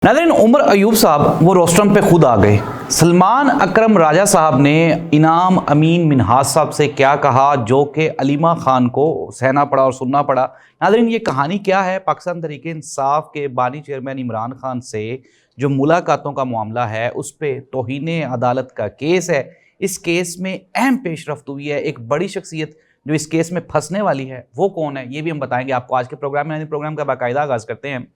नाज़रीन, उमर अयूब साहब वो रोस्टरम पे खुद आ गए। सलमान अकरम राजा साहब ने इनाम अमीन मिन्हाज साहब से क्या कहा जो कि अलीमा खान को सहना पड़ा और सुनना पड़ा। नाज़रीन, ये कहानी क्या है? पाकिस्तान तहरीक इंसाफ के बानी चेयरमैन इमरान खान से जो मुलाकातों का मामला है उस पर तौहीन अदालत का केस है। इस केस में अहम पेशरफ्त हुई है। एक बड़ी शख्सियत जो इस केस में फंसने वाली है वो कौन है, ये भी हम बताएंगे आपको आज के प्रोग्राम में। प्रोग्राम का बाकायदा आगाज़ करते हैं।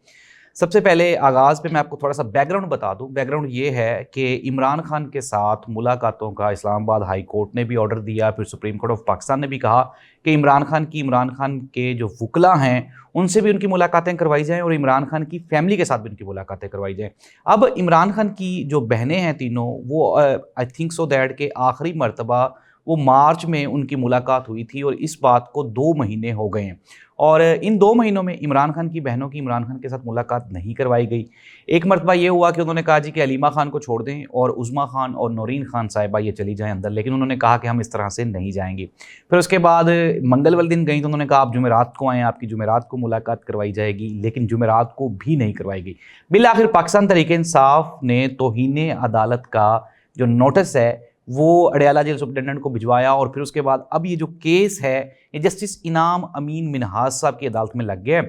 सबसे पहले आगाज़ पे मैं आपको थोड़ा सा बैकग्राउंड बता दूं। बैकग्राउंड ये है कि इमरान खान के साथ मुलाकातों का इस्लामाबाद हाई कोर्ट ने भी ऑर्डर दिया, फिर सुप्रीम कोर्ट ऑफ पाकिस्तान ने भी कहा कि इमरान खान के जो वकला हैं उनसे भी उनकी मुलाकातें करवाई जाएं और इमरान खान की फैमिली के साथ भी उनकी मुलाकातें करवाई जाएं। अब इमरान खान की जो बहनें हैं तीनों, वो आई थिंक सो दैट के आखिरी मरतबा वो मार्च में उनकी मुलाकात हुई थी और इस बात को 2 महीने हो गए हैं। और इन 2 महीनों में इमरान खान की बहनों की इमरान खान के साथ मुलाकात नहीं करवाई गई। एक मरतबा ये हुआ कि उन्होंने कहा जी कि अलीमा खान को छोड़ दें और उज़मा खान और नौरीन खान साहिबा ये चली जाएं अंदर, लेकिन उन्होंने कहा कि हम इस तरह से नहीं जाएंगे। फिर उसके बाद मंगल वाले दिन गई तो उन्होंने कहा आप जुमेरात को आएँ, आपकी जुमेरात को मुलाकात करवाई जाएगी, लेकिन जुमेरात को भी नहीं करवाई गई। बिल आखिर पाकिस्तान तहरीक इंसाफ ने तौहीन अदालत का जो नोटिस है वो अडयाला जेल सुप्रिटेंडेंट को भिजवाया और फिर उसके बाद अब ये जो केस है ये जस्टिस इनाम अमीन मिन्हाज साहब की अदालत में लग गया।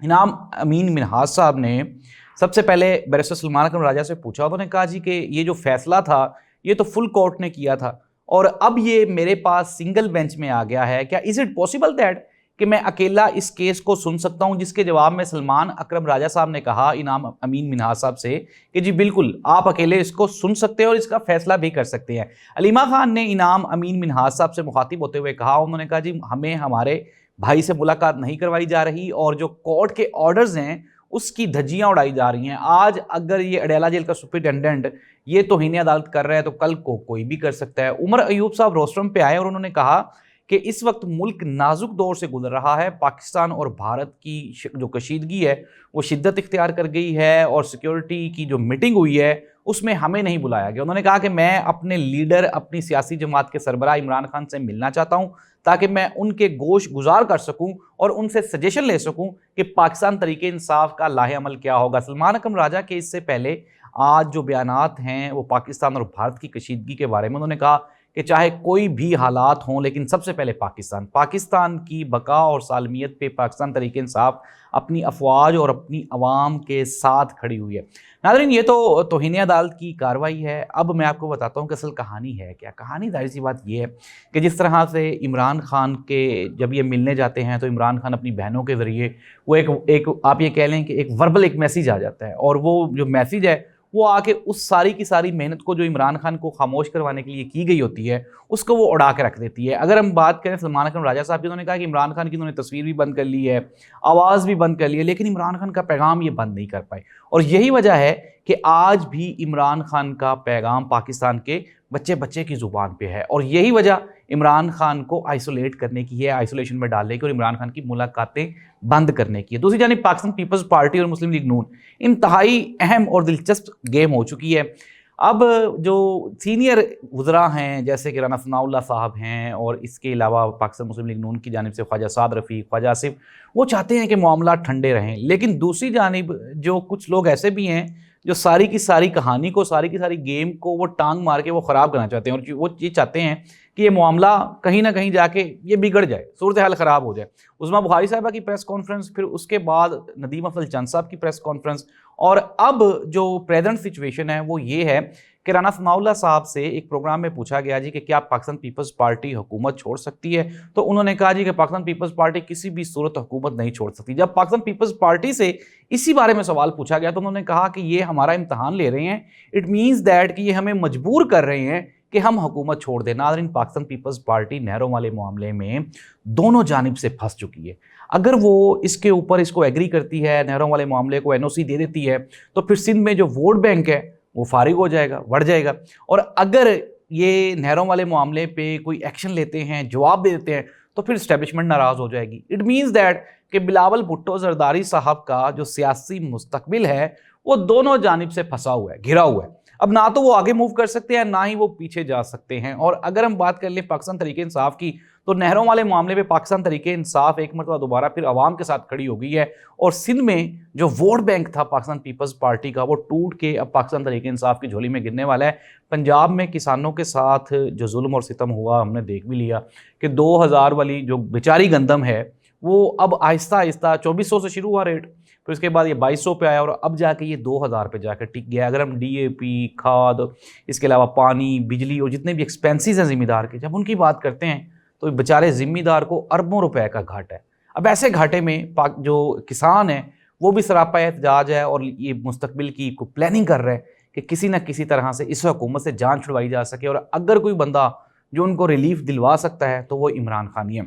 इनाम अमीन मिन्हाज साहब ने सबसे पहले बैरिस्टर सलमान अकरम राजा से पूछा। उन्होंने कहा जी कि ये जो फैसला था ये तो फुल कोर्ट ने किया था और अब ये मेरे पास सिंगल बेंच में आ गया है, क्या इज़ इट पॉसिबल दैट कि मैं अकेला इस केस को सुन सकता हूं? जिसके जवाब में सलमान अकरम राजा साहब ने कहा इनाम अमीन मिन्हाज साहब से कि जी बिल्कुल आप अकेले इसको सुन सकते हैं और इसका फैसला भी कर सकते हैं। अलीमा खान ने इनाम अमीन मिन्हाज साहब से मुखातिब होते हुए कहा, उन्होंने कहा जी हमें हमारे भाई से मुलाकात नहीं करवाई जा रही और जो कोर्ट के ऑर्डर्स हैं उसकी धज्जियां उड़ाई जा रही हैं। आज अगर ये अडयाला जेल का सुप्रिटेंडेंट ये तौहीन अदालत कर रहा है तो कल को कोई भी कर सकता है। उमर अयूब साहब रोस्टरम पे आए और उन्होंने कहा कि इस वक्त मुल्क नाजुक दौर से गुजर रहा है। पाकिस्तान और भारत की जो कशीदगी है वो शिद्दत इख्तियार कर गई है और सिक्योरिटी की जो मीटिंग हुई है उसमें हमें नहीं बुलाया गया। उन्होंने कहा कि मैं अपने लीडर, अपनी सियासी जमात के सरबराह इमरान खान से मिलना चाहता हूं ताकि मैं उनके गोश गुजार कर सकूं और उनसे सजेशन ले सकूं कि पाकिस्तान तरीके इंसाफ का लाहे अमल क्या होगा। सलमान अकरम राजा के इससे पहले आज जो बयानात हैं वो पाकिस्तान और भारत की कशीदगी के बारे में उन्होंने कहा कि चाहे कोई भी हालात हों लेकिन सबसे पहले पाकिस्तान की बका और सालमियत पे पाकिस्तान तहरीक इंसाफ अपनी अफवाज और अपनी अवाम के साथ खड़ी हुई है। नाज़रीन, ये तो तौहीन अदालत की कार्रवाई है। अब मैं आपको बताता हूँ कि असल कहानी है क्या। कहानी जाहिर सी बात ये है कि जिस तरह से इमरान खान के जब ये मिलने जाते हैं तो इमरान खान अपनी बहनों के ज़रिए वो एक आप ये कह लें कि एक वर्बल एक मैसेज आ जाता है और वो जो मैसेज है वो आके उस सारी की सारी मेहनत को जो इमरान खान को खामोश करवाने के लिए की गई होती है उसको वो उड़ा के रख देती है। अगर हम बात करें सलमान अकरम राजा साहब की, उन्होंने कहा कि इमरान खान की उन्होंने तस्वीर भी बंद कर ली है, आवाज़ भी बंद कर ली है, लेकिन इमरान खान का पैगाम ये बंद नहीं कर पाए। और यही वजह है कि आज भी इमरान खान का पैगाम पाकिस्तान के बच्चे बच्चे की ज़ुबान पे है और यही वजह इमरान खान को आइसोलेट करने की है, आइसोलेशन में डालने की और इमरान खान की मुलाकातें बंद करने की है। दूसरी जानिब पाकिस्तान पीपल्स पार्टी और मुस्लिम लीग नून इंतहाई अहम और दिलचस्प गेम हो चुकी है। अब जो सीनियर वज़रा हैं जैसे कि राना सनाउल्लाह साहब हैं और इसके अलावा पाकिस्तान मुस्लिम लीग नून की जानिब से ख्वाजा साद रफ़ीक, ख्वाजा आसिफ, वो चाहते हैं कि मामला ठंडे रहें। लेकिन दूसरी जानिब जो कुछ लोग ऐसे भी हैं जो सारी की सारी कहानी को, सारी की सारी गेम को वो टांग मार के वो ख़राब करना चाहते हैं और वो ये चाहते हैं कि ये मामला कहीं ना कहीं जाके ये बिगड़ जाए, सूरत हाल ख़राब हो जाए। उज़मा बुखारी साहिबा की प्रेस कॉन्फ्रेंस, फिर उसके बाद नदीम अफजल चंद साहब की प्रेस कॉन्फ्रेंस और अब जो प्रेजेंट सिचुएशन है वो ये है कि राना सनाउल्लाह साहब से एक प्रोग्राम में पूछा गया जी कि क्या पाकिस्तान पीपल्स पार्टी हुकूमत छोड़ सकती है, तो उन्होंने कहा जी कि पाकिस्तान पीपल्स पार्टी किसी भी सूरत हुकूमत नहीं छोड़ सकती। जब पाकिस्तान पीपल्स पार्टी से इसी बारे में सवाल पूछा गया तो उन्होंने कहा कि ये हमारा इम्तहान ले रहे हैं, इट मीन्स दैट कि ये हमें मजबूर कर रहे हैं कि हम हुकूमत छोड़ दें। नाज़रीन, पाकिस्तान पीपल्स पार्टी नहरों वाले मामले में दोनों जानिब से फंस चुकी है। अगर वो इसके ऊपर इसको एग्री करती है, नहरों वाले मामले को एनओसी दे देती है, तो फिर सिंध में जो वोट बैंक है वो फारिग हो जाएगा, बढ़ जाएगा। और अगर ये नहरों वाले मामले पे कोई एक्शन लेते हैं, जवाब दे देते हैं, तो फिर इस्टेब्लिशमेंट नाराज़ हो जाएगी। इट मीन्स दैट कि बिलावल भुट्टो जरदारी साहब का जो सियासी मुस्तकबिल है वो दोनों जानिब से फंसा हुआ है, घिरा हुआ है। اب نہ تو وہ آگے موو کر سکتے ہیں نہ ہی وہ پیچھے جا سکتے ہیں. اور اگر ہم بات کر لیں پاکستان تحریک انصاف کی تو نہروں والے معاملے پہ پاکستان تحریک انصاف ایک مرتبہ دوبارہ پھر عوام کے ساتھ کھڑی ہو گئی ہے, اور سندھ میں جو ووٹ بینک تھا پاکستان پیپلز پارٹی کا وہ ٹوٹ کے اب پاکستان تحریک انصاف کی جھولی میں گرنے والا ہے. پنجاب میں کسانوں کے ساتھ جو ظلم اور ستم ہوا ہم نے دیکھ بھی لیا کہ 2000 والی جو بیچاری گندم ہے وہ اب آہستہ آہستہ 2400 سے شروع ہوا ریٹ, پھر اس کے بعد یہ 2200 پہ آیا اور اب جا کے یہ 2000 پہ جا کے ٹک گیا. اگر ہم DAP, کھاد, اس کے علاوہ پانی, بجلی اور جتنے بھی ایکسپینسز ہیں ذمہ دار کے, جب ان کی بات کرتے ہیں تو بیچارے ذمہ دار کو اربوں روپے کا گھاٹا ہے. اب ایسے گھاٹے میں جو کسان ہیں وہ بھی سراپا احتجاج ہے اور یہ مستقبل کی پلاننگ کر رہے ہیں کہ کسی نہ کسی طرح سے اس حکومت سے جان چھڑوائی جا سکے, اور اگر کوئی بندہ جو ان کو ریلیف دلوا سکتا ہے تو وہ عمران خان ہی ہے.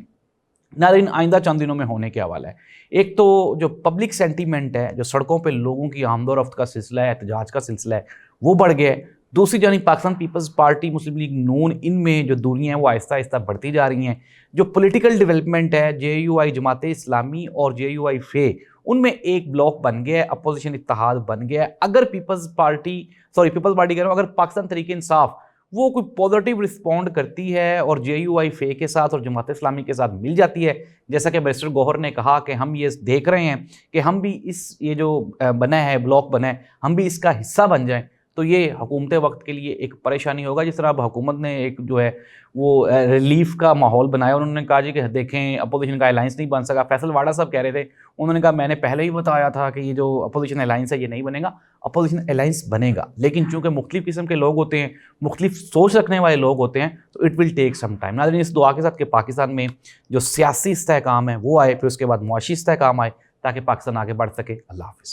ناظرین, آئندہ چند دنوں میں ہونے کے حوالہ ہے, ایک تو جو پبلک سینٹیمنٹ ہے, جو سڑکوں پہ لوگوں کی آمد و رفت کا سلسلہ ہے, احتجاج کا سلسلہ ہے, وہ بڑھ گیا ہے. دوسری جانب پاکستان پیپلز پارٹی, مسلم لیگ نون, ان میں جو دوریاں ہیں وہ آہستہ آہستہ بڑھتی جا رہی ہیں. جو پولیٹیکل ڈیولپمنٹ ہے, JUI جماعت اسلامی اور JUI فے, ان میں ایک بلاک بن گیا ہے, اپوزیشن اتحاد بن گیا ہے. اگر پیپلز پارٹی کہہ رہا ہوں, اگر پاکستان تحریک انصاف وہ کوئی پازیٹیو رسپونڈ کرتی ہے اور JUI فے کے ساتھ اور جماعت اسلامی کے ساتھ مل جاتی ہے, جیسا کہ بیرسٹر گوہر نے کہا کہ ہم یہ دیکھ رہے ہیں کہ ہم بھی یہ جو بنا ہے بلاک بنا ہے ہم بھی اس کا حصہ بن جائیں, تو یہ حکومت وقت کے لیے ایک پریشانی ہوگا. جس طرح اب حکومت نے ایک جو ہے وہ ریلیف کا ماحول بنایا, انہوں نے کہا جی کہ دیکھیں اپوزیشن کا الائنس نہیں بن سکا. فیصل واڈا صاحب کہہ رہے تھے, انہوں نے کہا میں نے پہلے ہی بتایا تھا کہ یہ جو اپوزیشن الائنس ہے یہ نہیں بنے گا. اپوزیشن الائنس بنے گا, لیکن چونکہ مختلف قسم کے لوگ ہوتے ہیں, مختلف سوچ رکھنے والے لوگ ہوتے ہیں, تو it will take some time. ناظرین, اس دعا کے ساتھ کہ پاکستان میں جو سیاسی استحکام ہے وہ آئے, پھر اس کے بعد معاشی استحکام آئے, تاکہ پاکستان آگے بڑھ سکے. اللہ حافظ.